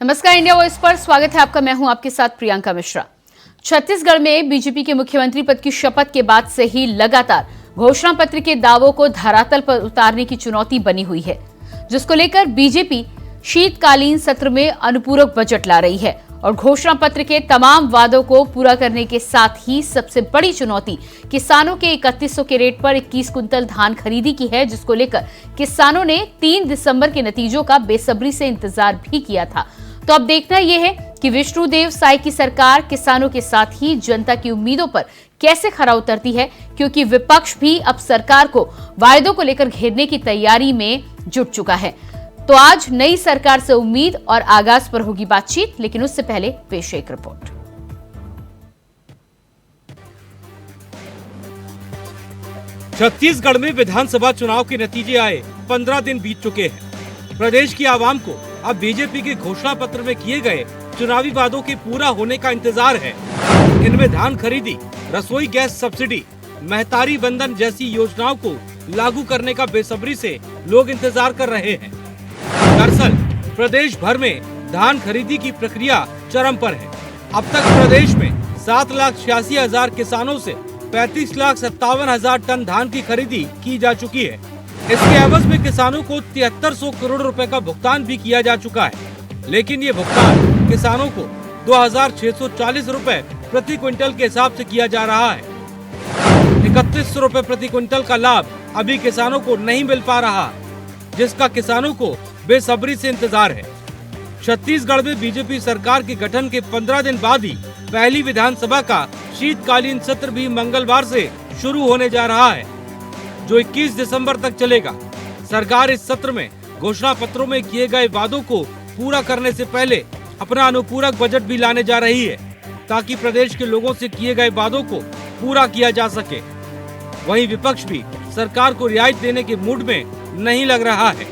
नमस्कार, India voice पर स्वागत है आपका। मैं हूं आपके साथ प्रियंका मिश्रा। छत्तीसगढ़ में बीजेपी के मुख्यमंत्री पद की शपथ के बाद से ही लगातार घोषणा पत्र के दावों को धरातल पर उतारने की चुनौती बनी हुई है, जिसको लेकर बीजेपी शीतकालीन सत्र में अनुपूरक बजट ला रही है और घोषणा पत्र के तमाम वादों को पूरा करने के साथ ही सबसे बड़ी चुनौती किसानों के 3100 के रेट पर 21 कुंतल धान खरीदी की है, जिसको लेकर किसानों ने 3 दिसंबर के नतीजों का बेसब्री से इंतजार भी किया था। तो अब देखना यह है कि विष्णुदेव साय की सरकार किसानों के साथ ही जनता की उम्मीदों पर कैसे खरा उतरती है, क्योंकि विपक्ष भी अब सरकार को वायदों को लेकर घेरने की तैयारी में जुट चुका है। तो आज नई सरकार से उम्मीद और आगाज पर होगी बातचीत, लेकिन उससे पहले पेश एक रिपोर्ट। छत्तीसगढ़ में विधानसभा चुनाव के नतीजे आए 15 दिन बीत चुके हैं। प्रदेश की आवाम को अब बीजेपी के घोषणा पत्र में किए गए चुनावी वादों के पूरा होने का इंतजार है। इनमें धान खरीदी, रसोई गैस सब्सिडी, महतारी बंधन जैसी योजनाओं को लागू करने का बेसब्री से लोग इंतजार कर रहे हैं। दरअसल प्रदेश भर में धान खरीदी की प्रक्रिया चरम पर है। अब तक प्रदेश में 7,86,000 किसानों से 35,57,000 टन धान की खरीदी की जा चुकी है। इसके एवज में किसानों को 7300 करोड़ रुपए का भुगतान भी किया जा चुका है, लेकिन ये भुगतान किसानों को 2,640 रुपए प्रति क्विंटल के हिसाब से किया जा रहा है। 3100 रुपए प्रति क्विंटल का लाभ अभी किसानों को नहीं मिल पा रहा, जिसका किसानों को बेसब्री से इंतजार है। छत्तीसगढ़ में बीजेपी सरकार के गठन के 15 दिन बाद ही पहली विधानसभा का शीतकालीन सत्र भी मंगलवार से शुरू होने जा रहा है, जो 21 दिसंबर तक चलेगा। सरकार इस सत्र में घोषणा पत्रों में किए गए वादों को पूरा करने से पहले अपना अनुपूरक बजट भी लाने जा रही है, ताकि प्रदेश के लोगों से किए गए वादों को पूरा किया जा सके। वहीं विपक्ष भी सरकार को रियायत देने के मूड में नहीं लग रहा है।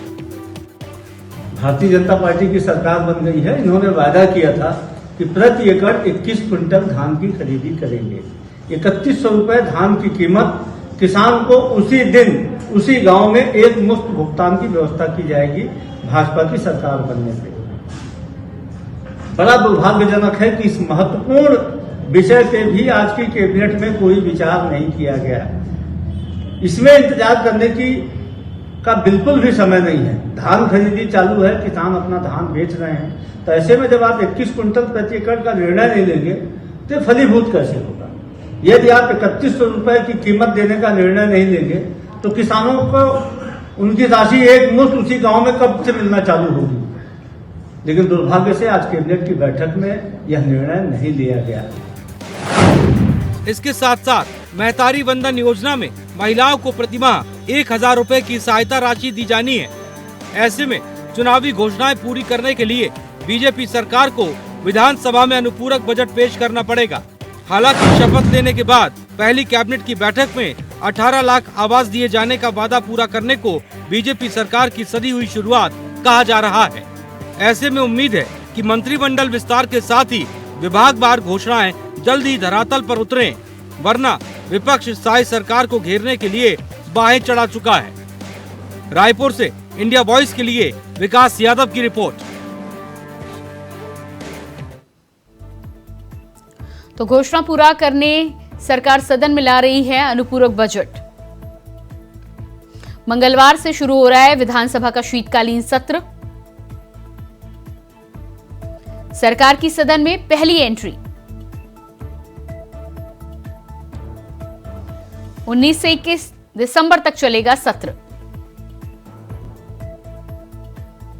भारतीय जनता पार्टी की सरकार बन गई है। इन्होंने वादा किया था कि प्रति एकड़ 21 क्विंटल धान की खरीदी करेंगे। 3100 रुपए धान की कीमत किसान को उसी दिन उसी गांव में एक मुफ्त भुगतान की व्यवस्था की जाएगी भाजपा की सरकार बनने से। बड़ा दुर्भाग्यजनक है कि इस महत्वपूर्ण विषय से भी आज की कैबिनेट में कोई विचार नहीं किया गया। इसमें इंतजार करने की का बिल्कुल भी समय नहीं है। धान खरीदी चालू है, किसान अपना धान बेच रहे हैं, तो ऐसे में जब आप 21 कुंटल प्रति एकड़ का निर्णय नहीं लेंगे तो फलीभूत कैसे होगा। यदि आप 3100 रुपए की कीमत देने का निर्णय नहीं लेंगे तो किसानों को उनकी राशि एक मुश्त उसी गांव में कब से मिलना चालू होगी। लेकिन दुर्भाग्य से आज कैबिनेट की बैठक में यह निर्णय नहीं लिया गया। इसके साथ साथ महतारी बंधन योजना में महिलाओं को प्रतिमाह 1,000 रुपए की सहायता राशि दी जानी है। ऐसे में चुनावी घोषणाएं पूरी करने के लिए बीजेपी सरकार को विधानसभा में अनुपूरक बजट पेश करना पड़ेगा। हालांकि शपथ लेने के बाद पहली कैबिनेट की बैठक में 18 लाख आवास दिए जाने का वादा पूरा करने को बीजेपी सरकार की सदी हुई शुरुआत कहा जा रहा है। ऐसे में उम्मीद है कि मंत्रिमंडल विस्तार के साथ ही विभागवार घोषणाएं जल्द ही धरातल पर उतरें, वरना विपक्ष साय सरकार को घेरने के लिए बाहें चढ़ा चुका है। रायपुर से इंडिया वॉइस के लिए विकास यादव की रिपोर्ट। तो घोषणा पूरा करने सरकार सदन में ला रही है अनुपूरक बजट। मंगलवार से शुरू हो रहा है विधानसभा का शीतकालीन सत्र। सरकार की सदन में पहली एंट्री 19 से 21 दिसंबर तक चलेगा सत्र।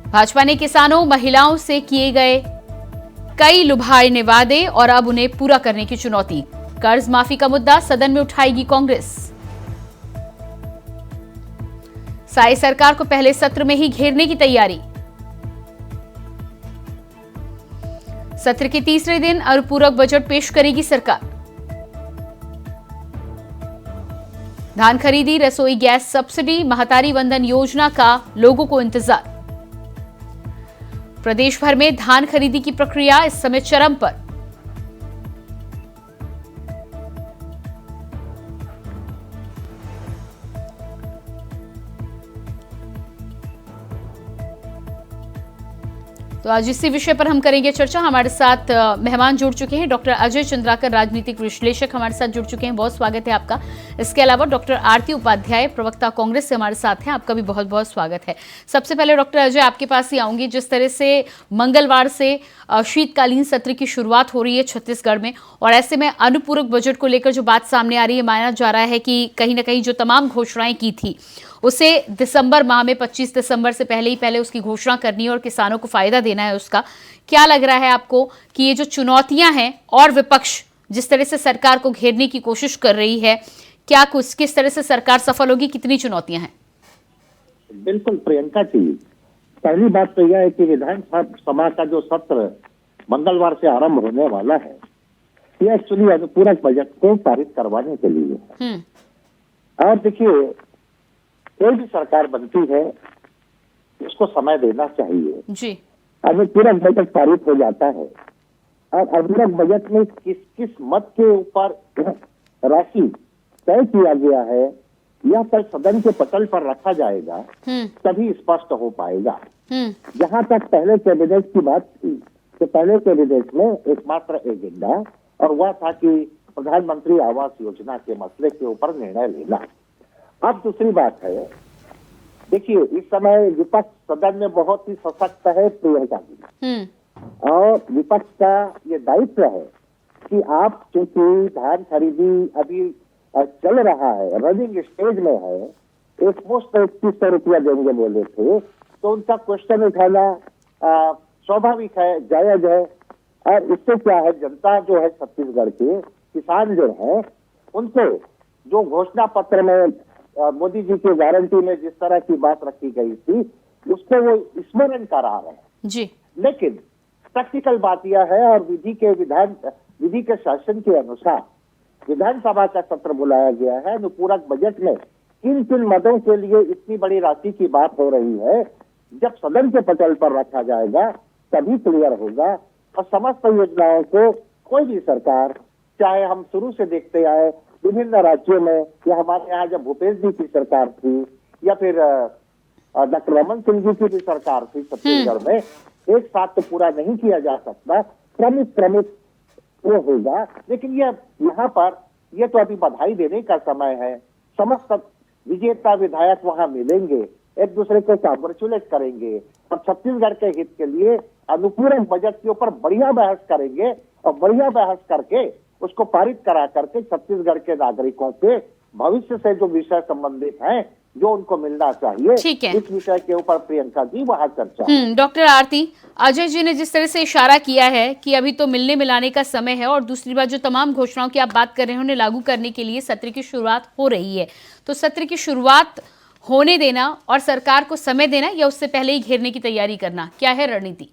भाजपा ने किसानों, महिलाओं से किए गए कई लुभावने वादे और अब उन्हें पूरा करने की चुनौती। कर्ज माफी का मुद्दा सदन में उठाएगी कांग्रेस। साय सरकार को पहले सत्र में ही घेरने की तैयारी। सत्र के तीसरे दिन अनुपूरक बजट पेश करेगी सरकार। धान खरीदी, रसोई गैस सब्सिडी, महतारी बंधन योजना का लोगों को इंतजार। प्रदेश भर में धान खरीदी की प्रक्रिया इस समय चरम पर। तो आज इसी विषय पर हम करेंगे चर्चा। हमारे साथ मेहमान जुड़ चुके हैं। डॉक्टर अजय चंद्राकर, राजनीतिक विश्लेषक, हमारे साथ जुड़ चुके हैं। बहुत स्वागत है आपका। इसके अलावा डॉक्टर आरती उपाध्याय, प्रवक्ता कांग्रेस से हमारे साथ हैं। आपका भी बहुत बहुत स्वागत है। सबसे पहले डॉक्टर अजय, आपके पास ही आऊंगी। जिस तरह से मंगलवार से शीतकालीन सत्र की शुरुआत हो रही है छत्तीसगढ़ में, और ऐसे में अनुपूरक बजट को लेकर जो बात सामने आ रही है, माना जा रहा है कि कहीं ना कहीं जो तमाम घोषणाएं की थी उसे दिसंबर माह में 25 दिसंबर से पहले उसकी घोषणा करनी है और किसानों को फायदा देना है उसका। क्या लग रहा है आपको कि ये जो चुनौतियां हैं और विपक्ष जिस तरह से सरकार को घेरने की कोशिश कर रही है, क्या किस तरह से सरकार सफल होगी? कितनी चुनौतियां हैं? बिल्कुल प्रियंका जी, पहली बात तो यह है कि विधानसभा का जो सत्र मंगलवार से आरंभ होने वाला है, यह एक्चुअली अनुपूरक बजट को पारित करवाने के लिए है। और देखिए, कोई भी सरकार बनती है उसको समय देना चाहिए जी। अनुपूरक बजट पारित हो जाता है और अनुपूरक बजट में किस किस मत के ऊपर राशि तय किया गया है, यह कल सदन के पटल पर रखा जाएगा, तभी स्पष्ट हो पाएगा। जहाँ तक पहले कैबिनेट की बात थी, तो पहले कैबिनेट में एकमात्र एजेंडा और वह था कि प्रधानमंत्री आवास योजना के मसले के ऊपर निर्णय लेना। अब दूसरी बात है, देखिए इस समय विपक्ष सदन में बहुत ही सशक्त है प्रियंका जी, और विपक्ष का ये दायित्व है कि आप चूंकि धान खरीदी अभी चल रहा है, रनिंग स्टेज में है, एक मुश्त 2100 रुपया देंगे बोले थे, तो उनका क्वेश्चन उठाना स्वाभाविक है, जायज है। और इससे क्या है, जनता जो है छत्तीसगढ़ के किसान जो है, उनको जो घोषणा पत्र में मोदी जी की गारंटी में जिस तरह की बात रखी गई थी, उसको वो स्मरण करा रहे हैं जी। लेकिन प्रैक्टिकल बात यह है, और विधि के शासन के अनुसार विधानसभा का सत्र बुलाया गया है। अनुपूरक बजट में किन किन मदों के लिए इतनी बड़ी राशि की बात हो रही है, जब सदन के पटल पर रखा जाएगा तभी क्लियर होगा। और समस्त योजनाओं को कोई भी सरकार, चाहे हम शुरू से देखते आए विभिन्न राज्यों में, या हमारे यहाँ जब भूपेश जी की सरकार थी, या फिर डॉक्टर रमन सिंह जी की भी सरकार थी छत्तीसगढ़ में, एक साथ तो पूरा नहीं किया जा सकता, क्रमिक वो होगा। लेकिन ये यहाँ पर ये तो अभी बधाई देने का समय है। समस्त विजेता विधायक वहाँ मिलेंगे, एक दूसरे को कांग्रेचुलेट करेंगे और छत्तीसगढ़ के हित के लिए अनुपूरक बजट के ऊपर बढ़िया बहस करेंगे, और बढ़िया बहस करके उसको पारित करा करके छत्तीसगढ़ के नागरिकों के भविष्य से जो विषय संबंधित हैं, जो उनको मिलना चाहिए, इस विषय के ऊपर प्रियंका जी वहाँ चर्चा। डॉक्टर आरती, अजय जी ने जिस तरह से इशारा किया है कि अभी तो मिलने मिलाने का समय है, और दूसरी बात जो तमाम घोषणाओं की आप बात कर रहे हैं उन्हें लागू करने के लिए सत्र की शुरुआत हो रही है, तो सत्र की शुरुआत होने देना और सरकार को समय देना, या उससे पहले ही घेरने की तैयारी करना, क्या है रणनीति?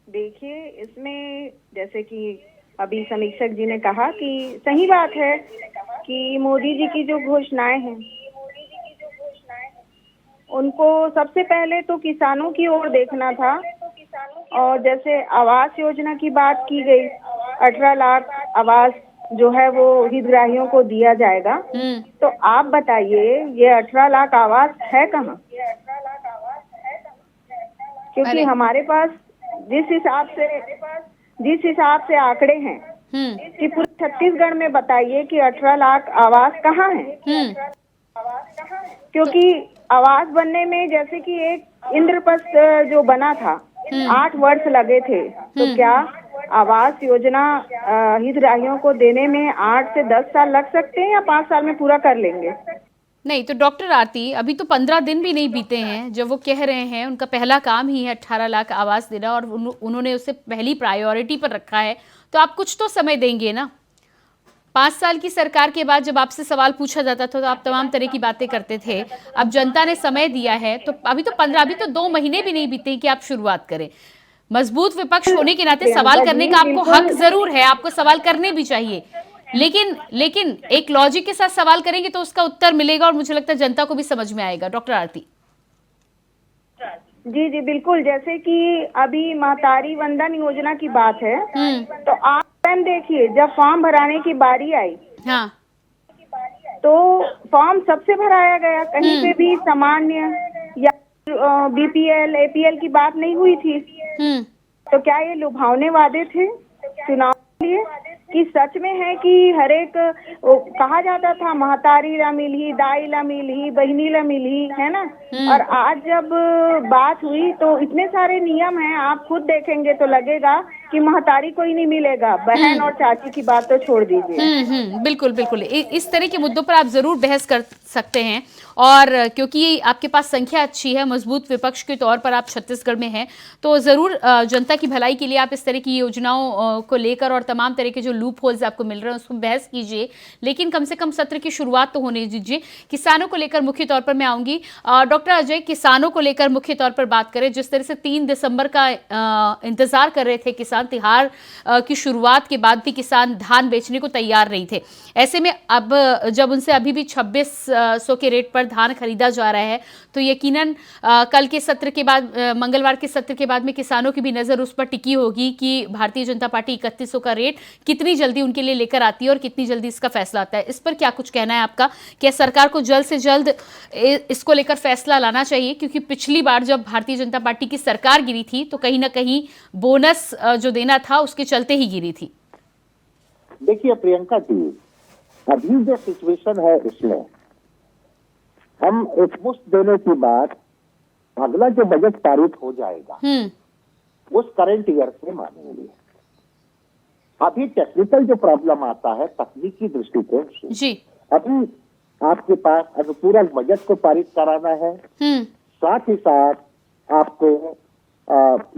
देखिए, इसमें जैसे कि अभी समीक्षक जी ने कहा कि सही बात है कि मोदी जी की जो घोषणाएं हैं, उनको सबसे पहले तो किसानों की ओर देखना था। और जैसे आवास योजना की बात की गई, 18 लाख आवास जो है वो हितग्राहियों को दिया जाएगा, तो आप बताइए ये 18 लाख आवास है कहाँ? क्योंकि हमारे पास जिस हिसाब से आंकड़े हैं कि पूरे छत्तीसगढ़ में बताइए कि 18 लाख आवास कहाँ है? क्योंकि आवास बनने में जैसे कि एक इंद्रप्रस्थ जो बना था, 8 वर्ष लगे थे, तो क्या आवास योजना हितग्राहियों को देने में 8 से 10 साल लग सकते हैं, या 5 साल में पूरा कर लेंगे? नहीं तो डॉक्टर आरती, अभी तो 15 दिन भी नहीं बीते हैं जब वो कह रहे हैं उनका पहला काम ही है 18 लाख आवास देना, और उन्होंने उसे पहली प्रायोरिटी पर रखा है, तो आप कुछ तो समय देंगे ना। 5 साल की सरकार के बाद जब आपसे सवाल पूछा जाता था तो आप तमाम तरह की बातें करते थे। अब जनता ने समय दिया है, तो अभी तो 2 महीने भी नहीं बीते कि आप शुरुआत करें। मजबूत विपक्ष होने के नाते सवाल करने का आपको हक जरूर है, आपको सवाल करने भी चाहिए, लेकिन एक लॉजिक के साथ सवाल करेंगे तो उसका उत्तर मिलेगा, और मुझे लगता है जनता को भी समझ में आएगा। डॉक्टर आरती जी जी बिल्कुल, जैसे कि अभी महतारी वंदन योजना की बात है, तो आप देखिए जब फॉर्म भराने की बारी आई, हाँ, तो फॉर्म सबसे भराया गया, कहीं पे भी सामान्य या बीपीएल एपीएल की बात नहीं हुई थी। तो क्या ये लुभावने वादे थे चुनाव के लिए कि सच में है कि हर एक कहा जाता था महतारी ला मिली, दाई ला मिली, बहनी ला मिली, है ना। और आज जब बात हुई तो इतने सारे नियम हैं, आप खुद देखेंगे तो लगेगा कि महतारी कोई नहीं मिलेगा। बहन और चाची की बात तो छोड़ दीजिए। बिल्कुल बिल्कुल, इस तरह के मुद्दों पर आप जरूर बहस कर सकते हैं। और क्योंकि आपके पास संख्या अच्छी है, मजबूत विपक्ष के तौर पर आप छत्तीसगढ़ में हैं, तो जरूर जनता की भलाई के लिए आप इस तरह की योजनाओं को लेकर और तमाम तरह के जो लूप होल्स आपको मिल रहे हैं उसको बहस कीजिए। लेकिन कम से कम सत्र की शुरुआत तो होने दीजिए। किसानों को लेकर मुख्य तौर पर मैं आऊंगी। डॉक्टर अजय, किसानों को लेकर मुख्य तौर पर बात करें, जिस तरह से 3 दिसंबर का इंतजार कर रहे थे किसान, तिहार की शुरुआत के बाद भी किसान धान बेचने को तैयार नहीं थे। ऐसे में अब जब उनसे अभी भी 2600 के रेट पर धान खरीदा जा रहा है, तो यकीनन कल के सत्र के बाद, मंगलवार के सत्र के बाद में किसानों की भी नजर उस पर टिकी होगी कि भारतीय जनता पार्टी 3100 का रेट कितनी जल्दी उनके लिए लेकर आती है और कितनी जल्दी इसका फैसला आता है। इस पर क्या कुछ कहना है आपका? क्या सरकार को जल्द से जल्द इसको लेकर फैसला लाना चाहिए? क्योंकि पिछली बार जब भारतीय जनता पार्टी की सरकार गिरी थी तो कहीं ना कहीं बोनस जो देना था उसके चलते ही गिरी थी। देखिए प्रियंका जी, अभी जो सिचुएशन है उसमें हम एक मुश्त देने की बात अगला जो बजट पारित हो जाएगा उस करंट ईयर से मानेंगे। अभी टेक्निकल जो प्रॉब्लम आता है तकनीकी दृष्टिकोण से जी, अभी आपके पास अनुपूरक बजट को पारित कराना है, साथ ही साथ आपको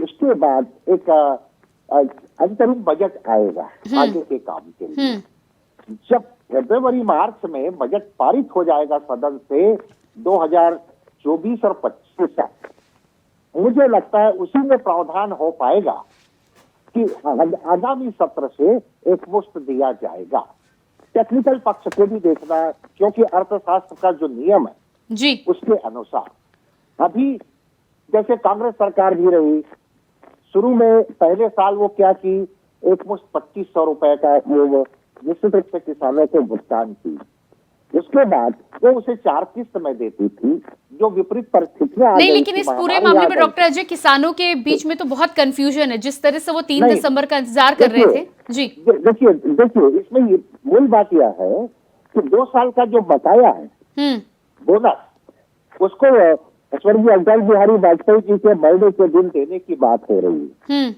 उसके बाद एक अंतरिम बजट आएगा आगे के काम के लिए। जब फरवरी मार्च में बजट पारित हो जाएगा सदन से 2024 और 25 तक, मुझे लगता है उसी में प्रावधान हो पाएगा कि आगामी सत्र से एक मुश्त दिया जाएगा। टेक्निकल पक्ष को भी देखना, क्योंकि अर्थशास्त्र का जो नियम है जी, उसके अनुसार अभी जैसे कांग्रेस सरकार भी रही, शुरू में पहले साल वो क्या की, एक मुश्त 2500 रुपए का वो निश्चित रूप से किसानों को भुगतान की। उसके बाद वो उसे 4 किस्त में देती थी, जो विपरीत परिस्थितियां नहीं। लेकिन इस पूरे मामले में डॉक्टर अजय, किसानों के बीच में तो बहुत कंफ्यूजन है, जिस तरह से वो 3 दिसंबर का इंतजार कर रहे थे। जी देखिए इसमें मूल बात यह है कि 2 साल का जो बकाया है बोनस, उसको स्वर्गीय अटल बिहारी वाजपेयी जी के बर्थडे के दिन देने की बात हो रही है।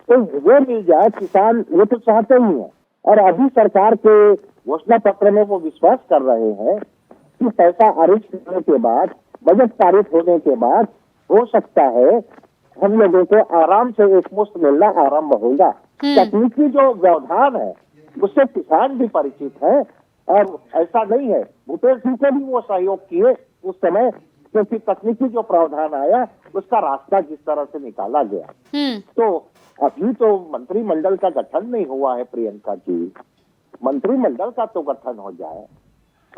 तो वो मिल जाए, किसान वो तो चाहते ही है। और अभी सरकार के घोषणा पत्र में वो विश्वास कर रहे हैं कि पैसा आरक्षित करने के बाद, बजट पारित होने के बाद हो सकता है हम लोगों को आराम से एक मुश्त मिलना आरंभ होगा। तकनीकी जो व्यवधान है उससे किसान भी परिचित है, और ऐसा नहीं है, भूपेश जी को भी वो सहयोग किए उस समय, क्योंकि तकनीकी जो प्रावधान आया उसका रास्ता जिस तरह से निकाला गया। तो अभी तो मंत्रिमंडल का गठन नहीं हुआ है प्रियंका जी, मंत्रिमंडल का तो गठन हो जाए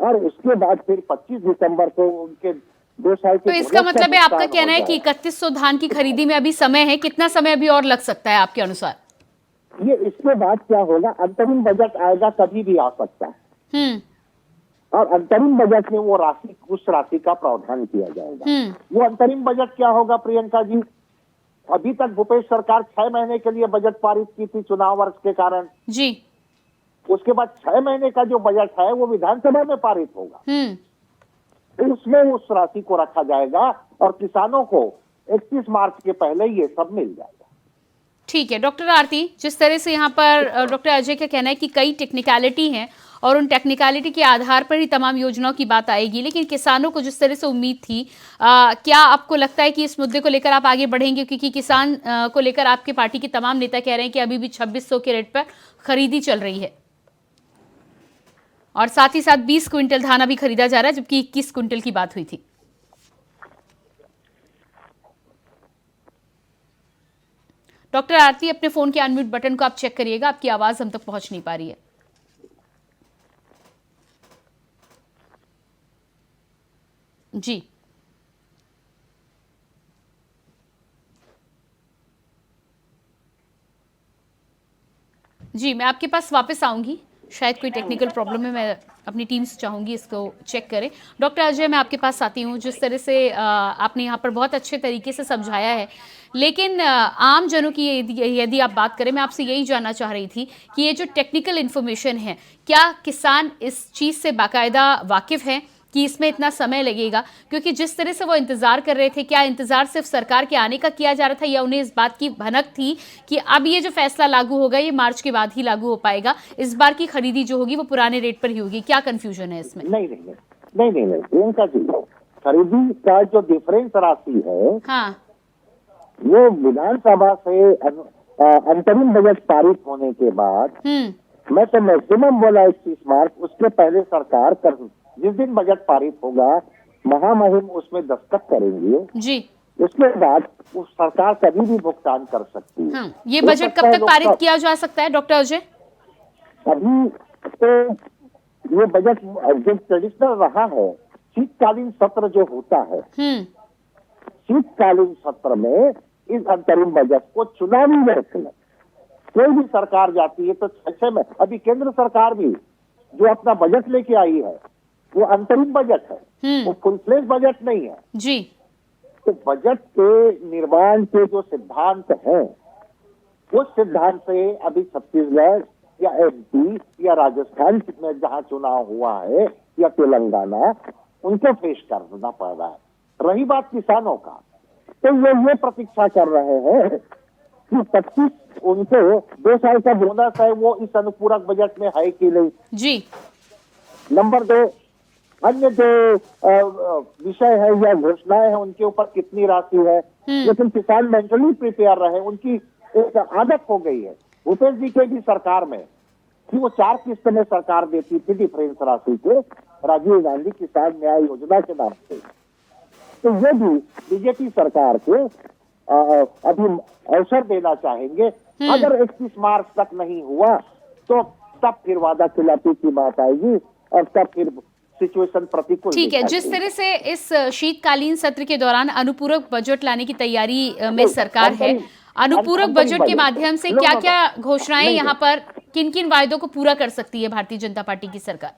और उसके बाद फिर 25 दिसंबर को उनके 2 साल के। तो इसका मतलब है आपका कहना है कि 3100 धान की खरीदी में अभी समय है, कितना समय अभी और लग सकता है आपके अनुसार? ये इसके बाद क्या होगा, अंतरिम बजट आएगा, कभी भी आ सकता है। और अंतरिम बजट में वो राशि, उस राशि का प्रावधान किया जाएगा। वो अंतरिम बजट क्या होगा प्रियंका जी? अभी तक भूपेश सरकार 6 महीने के लिए बजट पारित की थी चुनाव वर्ष के कारण जी। उसके बाद 6 महीने का जो बजट है वो विधानसभा में पारित होगा। उसमें उस राशि को रखा जाएगा और किसानों को 31 मार्च के पहले ये सब मिल जाएगा। ठीक है डॉक्टर आरती, जिस तरह से यहाँ पर डॉक्टर अजय का कहना है कि कई टेक्निकलिटी हैं और उन टेक्निकलिटी के आधार पर ही तमाम योजनाओं की बात आएगी, लेकिन किसानों को जिस तरह से उम्मीद थी, क्या आपको लगता है कि इस मुद्दे को लेकर आप आगे बढ़ेंगे? क्योंकि किसान को लेकर आपके पार्टी के तमाम नेता कह रहे हैं कि अभी भी 2600 के रेट पर खरीदी चल रही है और साथ ही साथ 20 क्विंटल धान अभी खरीदा जा रहा है, जबकि 21 क्विंटल की बात हुई थी। डॉक्टर आरती, अपने फोन के अनम्यूट बटन को आप चेक करिएगा, आपकी आवाज हम तक पहुंच नहीं पा रही है। जी जी, मैं आपके पास वापस आऊंगी, शायद कोई टेक्निकल प्रॉब्लम है, मैं अपनी टीम से चाहूंगी इसको चेक करें। डॉक्टर अजय, मैं आपके पास आती हूँ। जिस तरह से आपने यहाँ पर बहुत अच्छे तरीके से समझाया है, लेकिन आम जनों की यदि आप बात करें, मैं आपसे यही जानना चाह रही थी कि ये जो टेक्निकल इन्फॉर्मेशन है, क्या किसान इस चीज़ से बाकायदा वाकिफ है कि इसमें इतना समय लगेगा? क्योंकि जिस तरह से वो इंतजार कर रहे थे, क्या इंतजार सिर्फ सरकार के आने का किया जा रहा था, या उन्हें इस बात की भनक थी कि अब ये जो फैसला लागू होगा ये मार्च के बाद ही लागू हो पाएगा, इस बार की खरीदी जो होगी वो पुराने रेट पर ही होगी? क्या कंफ्यूजन है इसमें? नहीं, प्रियंका जी, खरीदी का जो डिफरेंस राशि है, हाँ, वो विधानसभा से अंतरिम बजट पारित होने के बाद, मैं तो मैक्सिमम बोला 31 मार्च, उसके पहले सरकार जिस दिन बजट पारित होगा महामहिम उसमें दस्तखत करेंगे जी। उसके बाद उस सरकार कभी भी भुगतान कर सकती है। ये बजट कब तक पारित किया जा सकता है डॉक्टर अजय? अभी तो ये बजट जो ट्रेडिशनल रहा है, शीतकालीन सत्र जो होता है, शीतकालीन सत्र में इस अंतरिम बजट को चुनावी में रखना। कोई भी सरकार जाती है तो 6 में, अभी केंद्र सरकार भी जो अपना बजट लेके आई है वो अंतरिम बजट है, वो फुल फ्लेज बजट नहीं है जी। तो बजट के निर्माण के जो सिद्धांत हैं, उस सिद्धांत से अभी छत्तीसगढ़ या एमपी या राजस्थान में जहां चुनाव हुआ है या तेलंगाना, उनको पेश करना पड़ रहा है। रही बात किसानों का, तो ये प्रतीक्षा कर रहे हैं कि 25 उनको 2 साल का बोनस है वो इस अनुपूरक बजट में है कि नहीं जी। नंबर 2, अन्य जो विषय है या घोषणाएं हैं उनके ऊपर कितनी राशि है। लेकिन किसान मेंटली प्रिपेयर रहे, उनकी एक आदत हो गई है भूपेश जी के भी सरकार में कि वो 4 किस्त में सरकार देती थी डिफरेंस राशि के, राजीव गांधी किसान न्याय योजना के नाम से। तो ये भी बीजेपी सरकार को अभी अवसर देना चाहेंगे। अगर 31 मार्च तक नहीं हुआ तो तब फिर वादा खिलाफी की बात आएगी और तब फिर सिचुएशन प्रतिकूल। ठीक है, जिस तरह से इस शीतकालीन सत्र के दौरान अनुपूरक बजट लाने की तैयारी में सरकार है, अनुपूरक बजट के माध्यम से क्या क्या घोषणाएं यहाँ पर, किन किन वायदों को पूरा कर सकती है भारतीय जनता पार्टी की सरकार?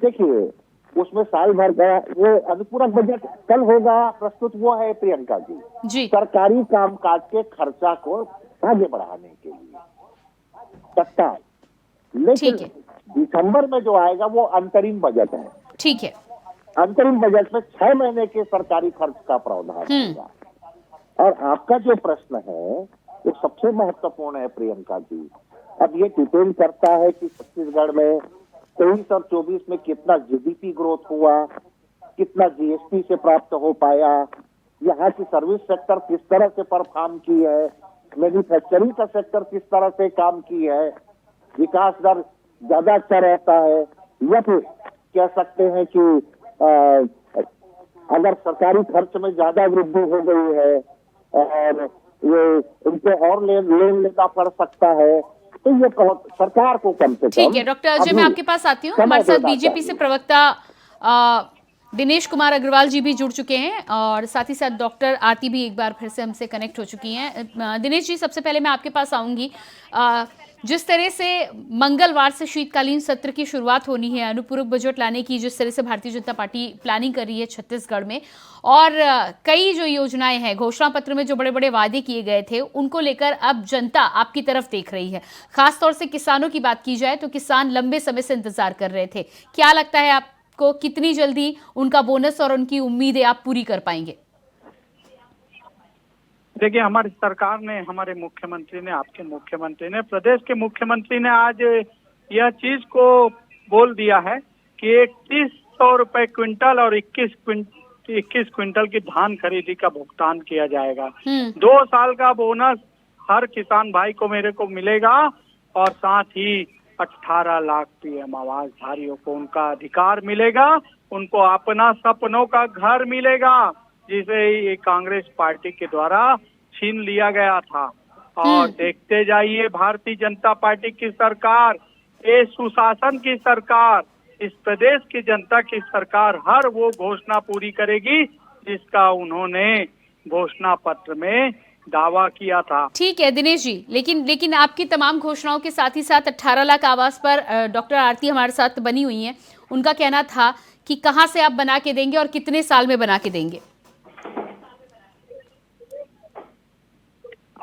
देखिए, उसमें साल भर का वो अनुपूरक बजट कल होगा प्रस्तुत, वो है प्रियंका जी सरकारी कामकाज के खर्चा को आगे बढ़ाने के लिए तत्काल। लेकिन दिसंबर में जो आएगा वो अंतरिम बजट है। ठीक है, अंतरिम बजट में 6 महीने के सरकारी खर्च का प्रावधान होगा। और आपका जो प्रश्न है वो सबसे महत्वपूर्ण है प्रियंका जी। अब ये डिपेंड करता है कि छत्तीसगढ़ में 23 और 24 में कितना जीडीपी ग्रोथ हुआ, कितना जीएसटी से प्राप्त हो पाया, यहाँ की सर्विस सेक्टर किस तरह से परफॉर्म की है, मैन्युफैक्चरिंग का सेक्टर किस तरह से काम की है, विकास दर ज्यादा अच्छा रहता है, या फिर कह सकते हैं कि अगर सरकारी खर्च में ज्यादा वृद्धि हो गई है और ये इनको और लोन लेना पड़ सकता है, तो ये सरकार को कम से कम। ठीक है डॉक्टर अजय, मैं आपके पास आती हूँ। हमारे साथ बीजेपी से प्रवक्ता दिनेश कुमार अग्रवाल जी भी जुड़ चुके हैं और साथ ही साथ डॉक्टर आरती भी एक बार फिर से हमसे कनेक्ट हो चुकी हैं। दिनेश जी, सबसे पहले मैं आपके पास आऊंगी। जिस तरह से मंगलवार से शीतकालीन सत्र की शुरुआत होनी है, अनुपूरक बजट लाने की जिस तरह से भारतीय जनता पार्टी प्लानिंग कर रही है छत्तीसगढ़ में, और कई जो योजनाएं हैं, घोषणा पत्र में जो बड़े बड़े वादे किए गए थे उनको लेकर अब जनता आपकी तरफ देख रही है। खासतौर से किसानों की बात की जाए तो किसान लंबे समय से इंतजार कर रहे थे। क्या लगता है आपको, कितनी जल्दी उनका बोनस और उनकी उम्मीदें आप पूरी कर पाएंगे? देखिए, हमारी सरकार ने, हमारे मुख्यमंत्री ने, आपके मुख्यमंत्री ने, प्रदेश के मुख्यमंत्री ने आज यह चीज को बोल दिया है कि 3100 रुपए क्विंटल और 21 क्विंटल की धान खरीदी का भुगतान किया जाएगा। 2 साल का बोनस हर किसान भाई को, मेरे को मिलेगा और साथ ही 18 लाख पीएम आवास धारियों को उनका अधिकार मिलेगा, उनको अपना सपनों का घर मिलेगा जिसे ये कांग्रेस पार्टी के द्वारा छीन लिया गया था। और देखते जाइए, भारतीय जनता पार्टी की सरकार, ये सुशासन की सरकार, इस प्रदेश की जनता की सरकार हर वो घोषणा पूरी करेगी जिसका उन्होंने घोषणा पत्र में दावा किया था। ठीक है दिनेश जी, लेकिन आपकी तमाम घोषणाओं के साथ ही साथ 18 लाख आवास पर डॉक्टर आरती हमारे साथ बनी हुई हैं, उनका कहना था कि कहां से आप बना के देंगे और कितने साल में बना के देंगे।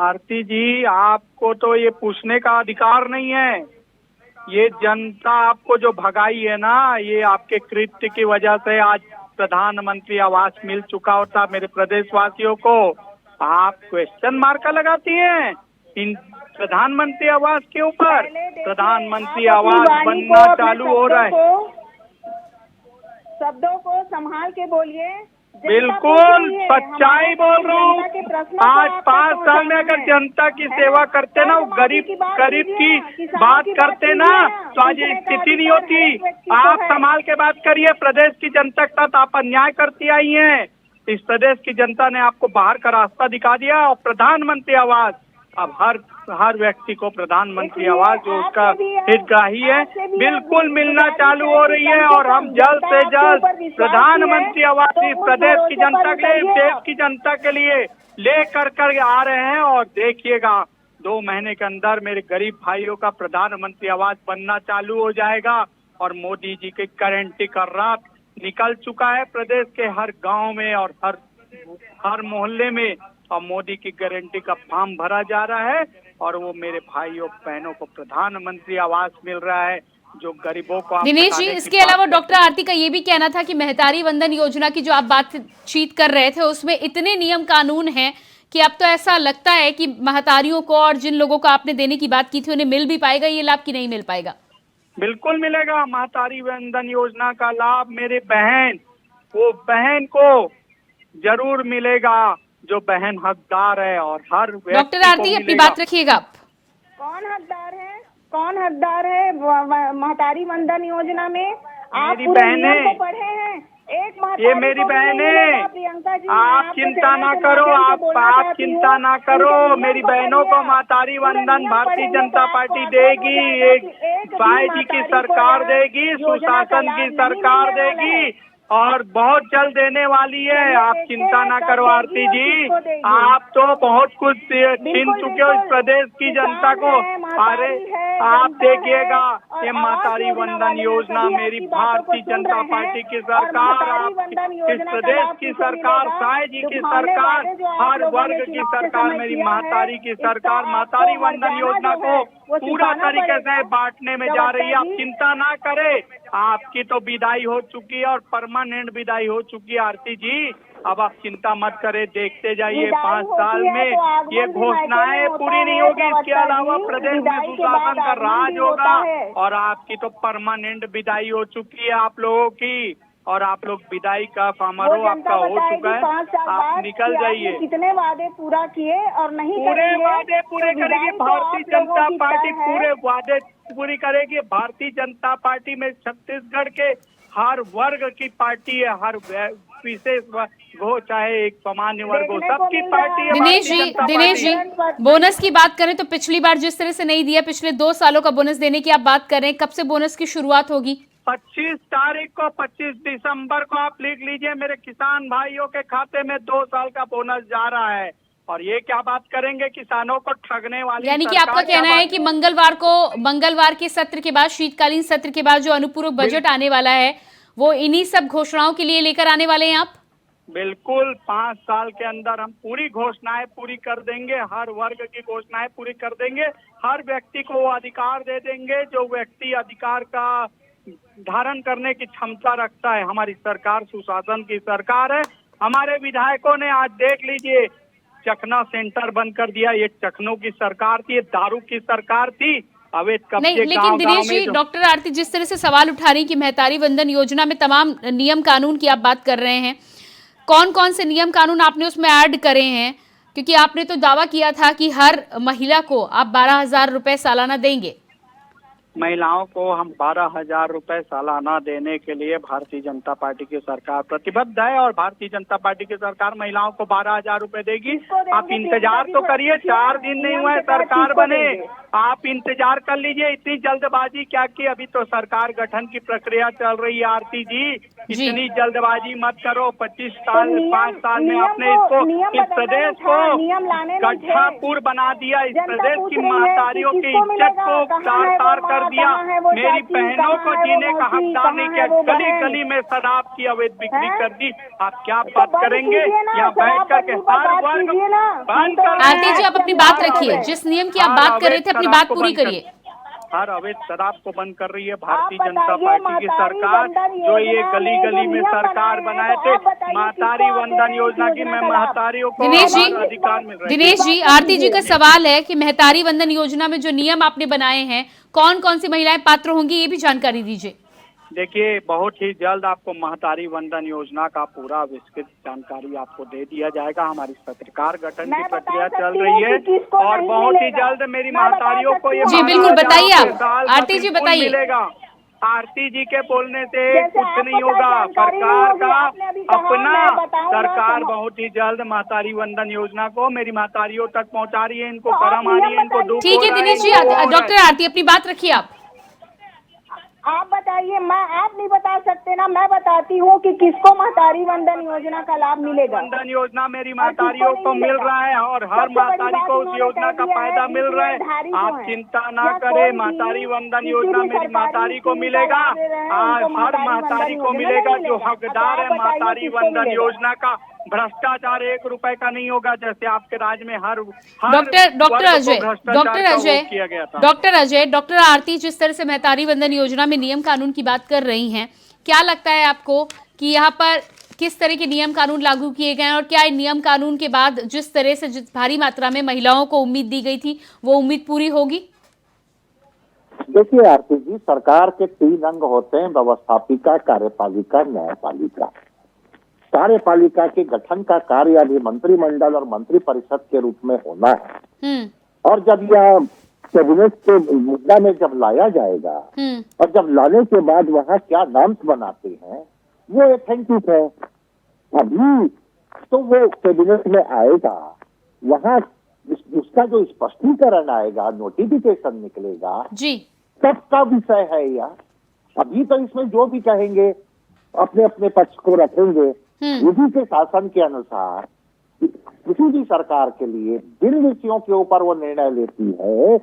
आरती जी, आपको तो ये पूछने का अधिकार नहीं है। ये जनता आपको जो भगाई है ना, ये आपके कृत्य की वजह से आज प्रधानमंत्री आवास मिल चुका होता मेरे प्रदेशवासियों को। आप क्वेश्चन मार्क लगाती हैं इन प्रधानमंत्री आवास के ऊपर। प्रधानमंत्री आवास बनना चालू हो रहा है। शब्दों को संभाल के बोलिए। बिल्कुल सच्चाई बोल रहा हूँ। आज 5 साल में अगर जनता की सेवा करते ना, गरीब की बात करते ना, तो आज ये स्थिति नहीं होती। आप संभाल के बात करिए। प्रदेश की जनता के साथ आप अन्याय करती आई हैं। इस प्रदेश की जनता ने आपको बाहर का रास्ता दिखा दिया और प्रधानमंत्री आवास अब हर व्यक्ति को प्रधानमंत्री आवास जो उसका हितग्राही है बिल्कुल मिलना चालू हो रही है। और हम जल्द से जल्द प्रधानमंत्री आवास इस प्रदेश की जनता के लिए, देश की जनता के लिए लेकर आ रहे हैं। और देखिएगा 2 महीने के अंदर मेरे गरीब भाइयों का प्रधानमंत्री आवास बनना चालू हो जाएगा। और मोदी जी की गारंटी का रात निकल चुका है प्रदेश के हर गांव में और हर मोहल्ले में। और मोदी की गारंटी का फॉर्म भरा जा रहा है और वो मेरे भाइयों बहनों को प्रधानमंत्री आवास मिल रहा है जो गरीबों को। दिनेश जी, इसके अलावा डॉक्टर आरती का ये भी कहना था कि महतारी वंदन योजना की जो आप बातचीत कर रहे थे उसमें इतने नियम कानून हैं कि अब तो ऐसा लगता है कि महतारियों को और जिन लोगों को आपने देने की बात की थी उन्हें मिल भी पाएगा ये लाभ कि नहीं मिल पाएगा। बिल्कुल मिलेगा। महतारी वंदन योजना का लाभ मेरे बहन को जरूर मिलेगा जो बहन हकदार है। और हर डॉक्टर आरती अपनी बात रखिएगा। कौन हकदार है महतारी वंदन योजना में? आप मेरी बहनें पढ़े हैं। ये मेरी बहनें, आप चिंता ना करो, आप चिंता ना करो। मेरी बहनों को महतारी वंदन भारतीय जनता पार्टी देगी। एक भाई जी की सरकार देगी, सुशासन की सरकार देगी और बहुत जल्द देने वाली है। आप चिंता ना करो आरती जी। आप तो बहुत कुछ छीन चुके हो इस प्रदेश की जनता को। अरे आप देखिएगा ये महतारी वंदन योजना मेरी भारतीय जनता पार्टी की सरकार, आप इस प्रदेश की सरकार, साई जी की सरकार, हर वर्ग की सरकार, मेरी महतारी की सरकार महतारी वंदन योजना को पूरा तरीके से बांटने में जा रही है। आप चिंता ना करें। आपकी तो विदाई हो चुकी है और परमानेंट विदाई हो चुकी है आरती जी। अब आप चिंता मत करें, देखते जाइए 5 साल में ये घोषणाएं पूरी नहीं होगी। इसके अलावा प्रदेश में सुशासन का राज होगा और आपकी तो परमानेंट विदाई हो चुकी है आप लोगों की। और आप लोग विदाई का समारोह आपका हो चुका है। आप निकल जाइए। कितने वादे पूरा किए और नहीं पूरे वादे पूरे करेगी भारतीय जनता पार्टी। पूरे वादे पूरी करेगी भारतीय जनता पार्टी में। छत्तीसगढ़ के हर वर्ग की पार्टी है, हर विशेष वो चाहे एक सामान्य वर्ग हो, सबकी पार्टी है। दिनेश जी, बोनस की बात करें तो पिछली बार जिस तरह से नहीं दिया, पिछले 2 सालों का बोनस देने की आप बात कर रहे हैं, कब से बोनस की शुरुआत होगी? 25 तारीख को, 25 दिसंबर को आप लिख लीजिए, मेरे किसान भाइयों के खाते में 2 साल का बोनस जा रहा है। और ये क्या बात करेंगे किसानों को ठगने वाली। यानी कि आपका कहना है कि मंगलवार के सत्र के बाद, शीतकालीन सत्र के बाद जो अनुपूरक बजट आने वाला है वो इन्हीं सब घोषणाओं के लिए लेकर आने वाले हैं आप? बिल्कुल 5 साल के अंदर हम पूरी घोषणाएं पूरी कर देंगे। हर वर्ग की घोषणाएं पूरी कर देंगे। हर व्यक्ति को वो अधिकार दे देंगे जो व्यक्ति अधिकार का धारण करने की क्षमता रखता है। हमारी सरकार सुशासन की सरकार है। हमारे विधायकों ने आज देख लीजिए चखना सेंटर बंद कर दिया। ये चखनों की सरकार थी, ये दारू की सरकार थी। अवैध कब्जे नहीं, लेकिन दिनेश जी, डॉक्टर आरती जिस तरह से सवाल उठा रही कि महतारी वंदन योजना में तमाम नियम कानून की आप बात कर रहे हैं, कौन कौन से नियम कानून आपने उसमें ऐड करे हैं? क्योंकि आपने तो दावा किया था कि हर महिला को आप 12,000 रुपए सालाना देंगे। महिलाओं को हम 12,000 रुपए सालाना देने के लिए भारतीय जनता पार्टी की सरकार प्रतिबद्ध है और भारतीय जनता पार्टी की सरकार महिलाओं को 12,000 रुपए देगी। आप इंतजार तो करिए, 4 दिन नहीं हुआ है सरकार बने, आप इंतजार कर लीजिए। इतनी जल्दबाजी क्या की? अभी तो सरकार गठन की प्रक्रिया चल रही है आरती जी। इतनी जल्दबाजी मत करो। 25 साल तो 5 साल में आपने इसको इस प्रदेश को गड्ढापुर बना दिया। इस प्रदेश की महतारियों की इज्जत को तार कर दिया। मेरी बहनों को जीने का हकदार नहीं किया। गली गली में शराब की अवैध बिक्री कर दी। आप क्या बात करेंगे? यहाँ बैठ करके हर वर्ग बंद कर। आरती जी, आप अपनी बात रखिए। जिस नियम की आप बात कर रहे थे, अपनी बात पूरी करिए। हर अवैध शराब को बंद कर रही है भारतीय जनता पार्टी की सरकार, जो ये गली गली में सरकार बनाए थे। महतारी वंदन योजना की मैं महतारियों को अधिकार मिल रहा है। दिनेश जी, आरती जी का सवाल है कि महतारी वंदन योजना में जो नियम आपने बनाए हैं, कौन कौन सी महिलाएं पात्र होंगी, ये भी जानकारी दीजिए। देखिए, बहुत ही जल्द आपको महतारी वंदन योजना का पूरा विस्तृत जानकारी आपको दे दिया जाएगा। हमारी पत्रकार गठन की प्रक्रिया चल रही है और बहुत ही जल्द मेरी महतारियों को ये जी बिल्कुल बताइए आप। आरती जी बताइए। मिलेगा। आरती जी के बोलने से कुछ नहीं होगा। सरकार का अपना सरकार बहुत ही जल्द महतारी वंदन योजना को मेरी महतारियों तक पहुंचा रही है। इनको कर्म आ रही है, इनको दुख। ठीक है दिनेश जी। डॉक्टर आरती, अपनी बात रखिए आप। आप बताइए। आप नहीं बता सकते ना, मैं बताती हूँ कि किसको महतारी वंदन योजना का लाभ मिलेगा। वंदन योजना मेरी महतारियों को मिल रहा है और हर महतारी को उस योजना का फायदा मिल रहा है। आप चिंता ना करें, महतारी वंदन योजना मेरी महतारी को मिलेगा। हर महतारी को मिलेगा जो हकदार है महतारी वंदन योजना का। भ्रष्टाचार 1 रुपए का नहीं होगा, जैसे आपके राज्य में हर डॉक्टर अजय, डॉक्टर आरती जिस तरह से महतारी वंदन योजना में नियम कानून की बात कर रही हैं, क्या लगता है आपको कि यहाँ पर किस तरह के नियम कानून लागू किए गए हैं और क्या इन नियम कानून के बाद जिस तरह से भारी मात्रा में महिलाओं को उम्मीद दी गई थी, वो उम्मीद पूरी होगी? देखिए आरती जी, सरकार के 3 अंग होते हैं, व्यवस्थापिका, कार्यपालिका, न्यायपालिका। कार्यपालिका के गठन का कार्य अभी मंत्रिमंडल और मंत्रिपरिषद के रूप में होना है और जब यह कैबिनेट के मुद्दा में जब लाया जाएगा और जब लाने के बाद वहाँ क्या नाम्स बनाते हैं वो एथेंटिक है। अभी तो वो कैबिनेट में आएगा, वहाँ उसका जो स्पष्टीकरण आएगा, नोटिफिकेशन निकलेगा जी, तब का विषय है यह। अभी तो इसमें जो भी कहेंगे अपने अपने पक्ष को रखेंगे। विधि के शासन के अनुसार किसी भी सरकार के लिए जिन विषयों के ऊपर वो निर्णय लेती है,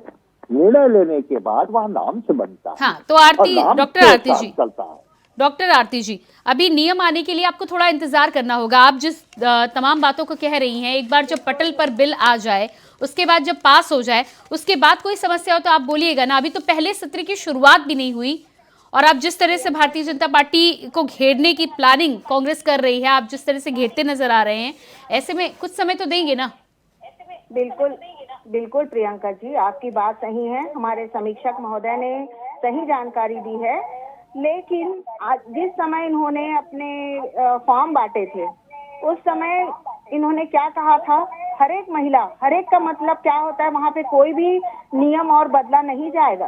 निर्णय लेने के बाद वह नाम से बनता है। हाँ, तो डॉक्टर आरती जी चलता है। डॉक्टर आरती जी, अभी नियम आने के लिए आपको थोड़ा इंतजार करना होगा। आप जिस तमाम बातों को कह रही हैं, एक बार जब पटल पर बिल आ जाए, उसके बाद जब पास हो जाए, उसके बाद कोई समस्या हो तो आप बोलिएगा ना। अभी तो पहले सत्र की शुरुआत भी नहीं हुई और आप जिस तरह से भारतीय जनता पार्टी को घेरने की प्लानिंग कांग्रेस कर रही है, आप जिस तरह से घेरते नजर आ रहे हैं, ऐसे में कुछ समय तो देंगे ना? बिल्कुल बिल्कुल प्रियंका जी, आपकी बात सही है। हमारे समीक्षक महोदय ने सही जानकारी दी है, लेकिन आज जिस समय इन्होंने अपने फॉर्म बांटे थे, उस समय इन्होंने क्या कहा था? हर एक महिला, हर एक का मतलब क्या होता है, वहाँ पे कोई भी नियम और बदला नहीं जाएगा।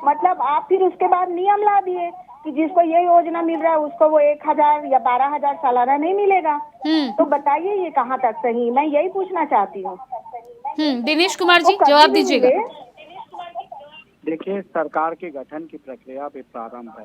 मतलब आप फिर उसके बाद नियम ला दिए कि जिसको ये योजना मिल रहा है उसको वो 1000 या 12,000 सालाना नहीं मिलेगा। तो बताइए ये कहाँ तक सही? मैं यही पूछना चाहती हूँ। दिनेश कुमार जी जवाब दीजिएगा। देखिए, सरकार के गठन की प्रक्रिया भी प्रारंभ है।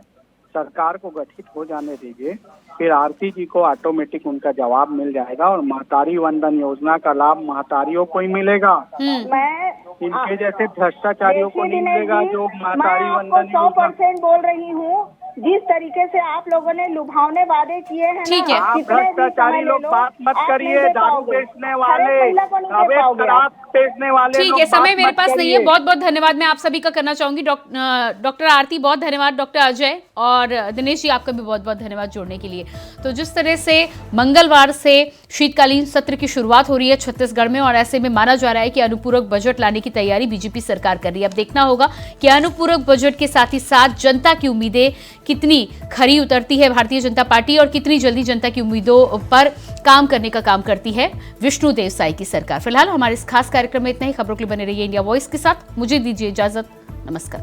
सरकार को गठित हो जाने दीजिए, फिर आरती जी को ऑटोमेटिक उनका जवाब मिल जाएगा और महतारी वंदन योजना का लाभ महतारियों को ही मिलेगा। इनके जैसे भ्रष्टाचारियों को नहीं मिलेगा जो महतारी वंदन योजना। 100% बोल रही हूँ। जिस तरीके से आप लोगों ने लुभावने वादे किए हैं ना, आप भ्रष्टाचारी लोग बात मत करिए। दारू बेचने वाले, शराब बेचने वाले। ठीक है, समय मेरे पास नहीं है। बहुत बहुत धन्यवाद मैं आप सभी का करना चाहूंगी। डॉक्टर आरती बहुत धन्यवाद, डॉक्टर अजय और दिनेश जी आपका भी बहुत बहुत धन्यवाद जोड़ने के लिए। तो जिस तरह से मंगलवार से शीतकालीन सत्र की शुरुआत हो रही है छत्तीसगढ़ में और ऐसे में माना जा रहा है कि अनुपूरक बजट लाने की तैयारी बीजेपी सरकार कर रही है। अब देखना होगा कि अनुपूरक बजट के साथ ही साथ जनता की उम्मीदें कितनी खरी उतरती है भारतीय जनता पार्टी और कितनी जल्दी जनता की उम्मीदों पर काम करने का काम करती है विष्णुदेव साई की सरकार। फिलहाल हमारे इस खास कार्यक्रम में इतना ही। खबरों के लिए बने रहिए इंडिया वॉइस के साथ। मुझे दीजिए इजाजत। नमस्कार।